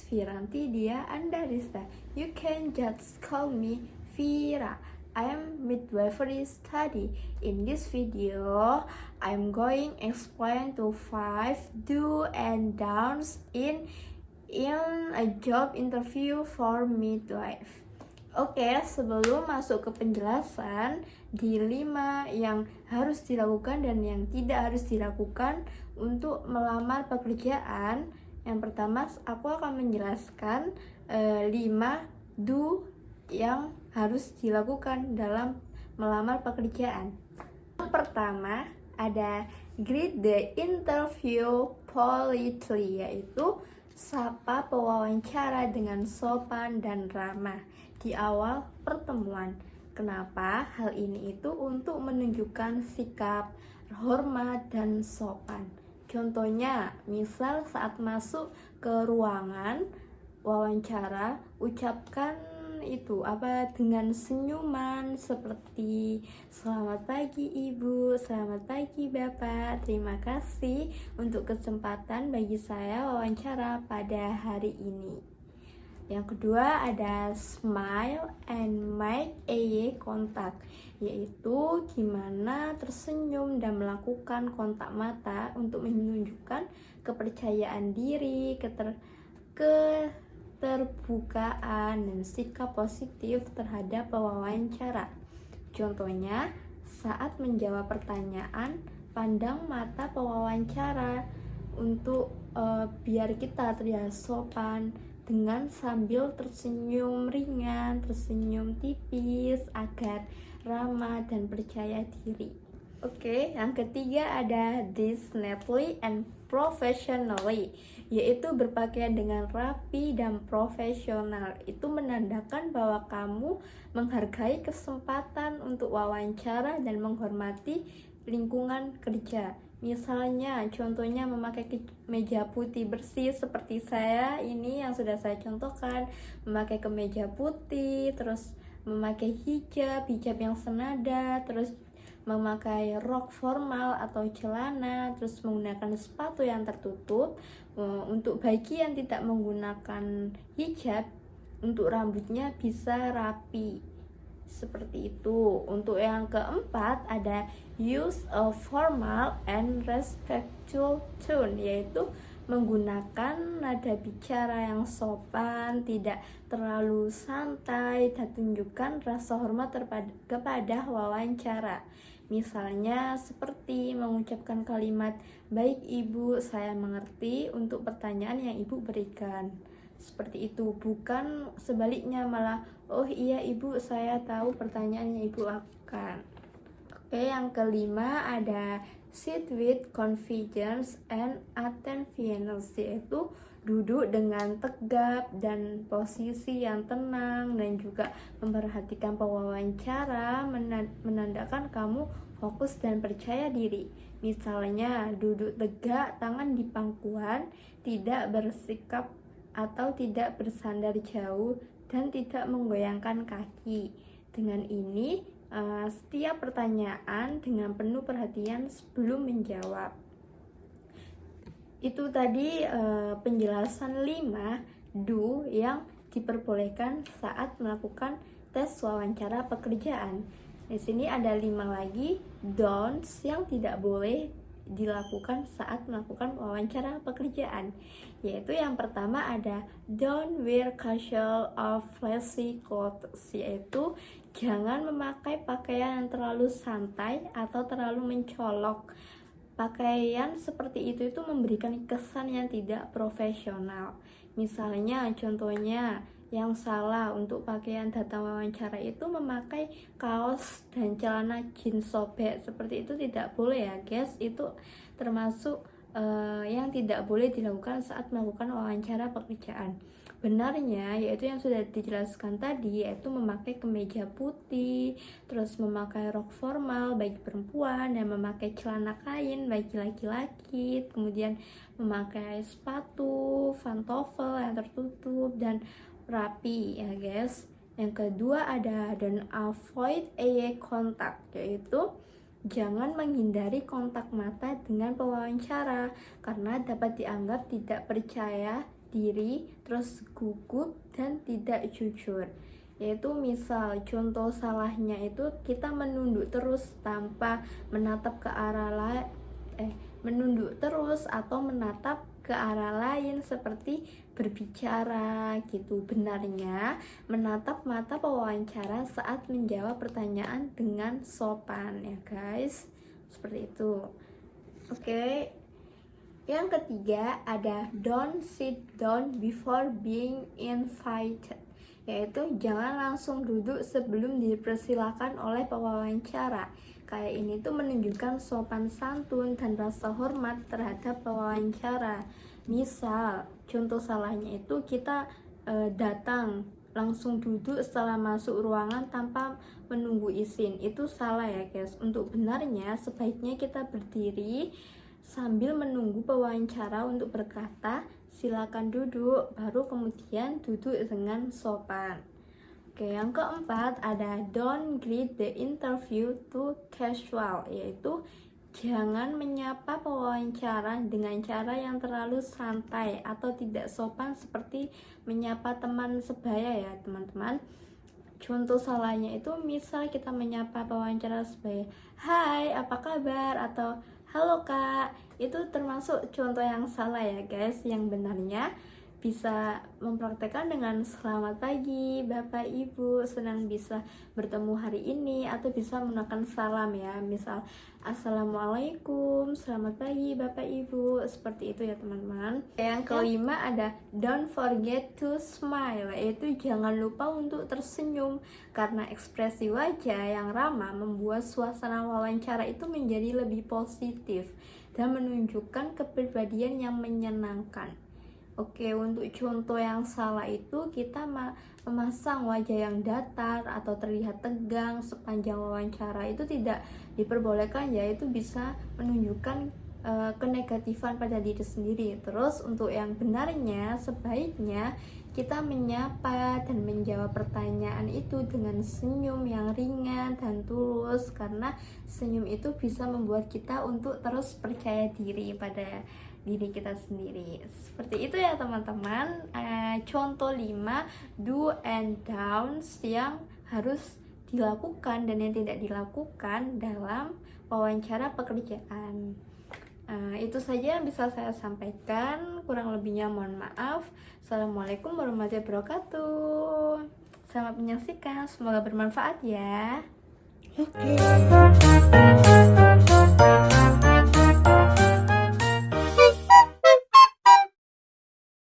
Viranti Dia Andarista. You can just call me Vira. I am midwifery study. In this video, I'm going explain to 5 do and don'ts in a job interview for midwife. Oke, sebelum masuk ke penjelasan di 5 yang harus dilakukan dan yang tidak harus dilakukan untuk melamar pekerjaan, yang pertama aku akan menjelaskan 5 do yang harus dilakukan dalam melamar pekerjaan. Yang pertama ada greet the interview politely, yaitu sapa pewawancara dengan sopan dan ramah di awal pertemuan. Kenapa? Hal ini itu untuk menunjukkan sikap, hormat, dan sopan. Contohnya, misal saat masuk ke ruangan wawancara, ucapkan dengan senyuman seperti selamat pagi ibu, selamat pagi bapak, terima kasih untuk kesempatan bagi saya wawancara pada hari ini. Yang kedua ada smile and make eye contact, yaitu gimana tersenyum dan melakukan kontak mata untuk menunjukkan kepercayaan diri, keterbukaan, dan sikap positif terhadap pewawancara. Contohnya, saat menjawab pertanyaan, pandang mata pewawancara untuk biar kita terlihat sopan dengan sambil tersenyum ringan, tersenyum tipis agar ramah dan percaya diri. Oke, yang ketiga ada dress neatly and professionally, yaitu berpakaian dengan rapi dan profesional. Itu menandakan bahwa kamu menghargai kesempatan untuk wawancara dan menghormati lingkungan kerja. Misalnya, contohnya memakai kemeja putih bersih seperti saya ini yang sudah saya contohkan, memakai kemeja putih, terus memakai hijab yang senada, terus memakai rok formal atau celana, terus menggunakan sepatu yang tertutup. Untuk bagi yang tidak menggunakan hijab, untuk rambutnya bisa rapi seperti itu. Untuk yang keempat ada use a formal and respectful tone, yaitu menggunakan nada bicara yang sopan, tidak terlalu santai, dan tunjukkan rasa hormat kepada wawancara. Misalnya seperti mengucapkan kalimat, baik ibu, saya mengerti untuk pertanyaan yang ibu berikan. Seperti itu, bukan sebaliknya malah, oh iya ibu, saya tahu pertanyaan yang ibu akan. Oke, yang kelima ada sit with confidence and attentiveness, yaitu duduk dengan tegap dan posisi yang tenang, dan juga memperhatikan pewawancara menandakan kamu fokus dan percaya diri. Misalnya duduk tegak, tangan di pangkuan, tidak bersikap atau tidak bersandar jauh, dan tidak menggoyangkan kaki. Dengan ini, setiap pertanyaan dengan penuh perhatian sebelum menjawab. Itu tadi penjelasan 5 do yang diperbolehkan saat melakukan tes wawancara pekerjaan. Di sini ada 5 lagi don'ts yang tidak boleh dilakukan saat melakukan wawancara pekerjaan, yaitu yang pertama ada don't wear casual or flashy clothes, yaitu jangan memakai pakaian yang terlalu santai atau terlalu mencolok. Pakaian seperti itu memberikan kesan yang tidak profesional. Misalnya, contohnya yang salah untuk pakaian datang wawancara itu memakai kaos dan celana jeans sobek. Seperti itu tidak boleh ya guys. Itu termasuk yang tidak boleh dilakukan saat melakukan wawancara pekerjaan. Benarnya yaitu yang sudah dijelaskan tadi, yaitu memakai kemeja putih, terus memakai rok formal bagi perempuan, dan memakai celana kain bagi laki-laki, kemudian memakai sepatu pantofel yang tertutup dan rapi ya guys. Yang kedua ada don't avoid eye contact, yaitu jangan menghindari kontak mata dengan pewawancara karena dapat dianggap tidak percaya diri, terus gugup dan tidak jujur. Yaitu misal contoh salahnya itu kita menunduk terus tanpa menatap ke arah menunduk terus atau menatap ke arah lain seperti berbicara gitu. Benarnya menatap mata pewawancara saat menjawab pertanyaan dengan sopan ya guys. Seperti itu. Oke. Yang ketiga ada don't sit down before being invited, yaitu jangan langsung duduk sebelum dipersilakan oleh pewawancara. Kayak ini tuh menunjukkan sopan santun dan rasa hormat terhadap pewawancara. Misal, contoh salahnya itu kita datang langsung duduk setelah masuk ruangan tanpa menunggu izin. Itu salah ya guys. Untuk benarnya sebaiknya kita berdiri sambil menunggu pewawancara untuk berkata silakan duduk, baru kemudian duduk dengan sopan. Oke, yang keempat ada don't greet the interview too casual, yaitu jangan menyapa pewawancara dengan cara yang terlalu santai atau tidak sopan seperti menyapa teman sebaya ya teman-teman. Contoh salahnya itu misal kita menyapa pewawancara sebaya, hai apa kabar, atau halo kak. Itu termasuk contoh yang salah ya guys. Yang benarnya bisa mempraktekkan dengan selamat pagi bapak ibu, senang bisa bertemu hari ini, atau bisa menggunakan salam ya, misal assalamualaikum, selamat pagi bapak ibu, seperti itu ya teman-teman. Yang kelima ada don't forget to smile, yaitu jangan lupa untuk tersenyum, karena ekspresi wajah yang ramah membuat suasana wawancara itu menjadi lebih positif dan menunjukkan kepribadian yang menyenangkan. Oke, untuk contoh yang salah itu kita memasang wajah yang datar atau terlihat tegang sepanjang wawancara, itu tidak diperbolehkan ya, itu bisa menunjukkan kenegatifan pada diri sendiri. Terus untuk yang benarnya sebaiknya kita menyapa dan menjawab pertanyaan itu dengan senyum yang ringan dan tulus, karena senyum itu bisa membuat kita untuk terus percaya diri pada diri kita sendiri. Seperti itu ya teman-teman. Contoh 5 do and don'ts yang harus dilakukan dan yang tidak dilakukan dalam wawancara pekerjaan. Itu saja yang bisa saya sampaikan, kurang lebihnya mohon maaf. Assalamualaikum warahmatullahi wabarakatuh. Selamat menyaksikan, semoga bermanfaat ya.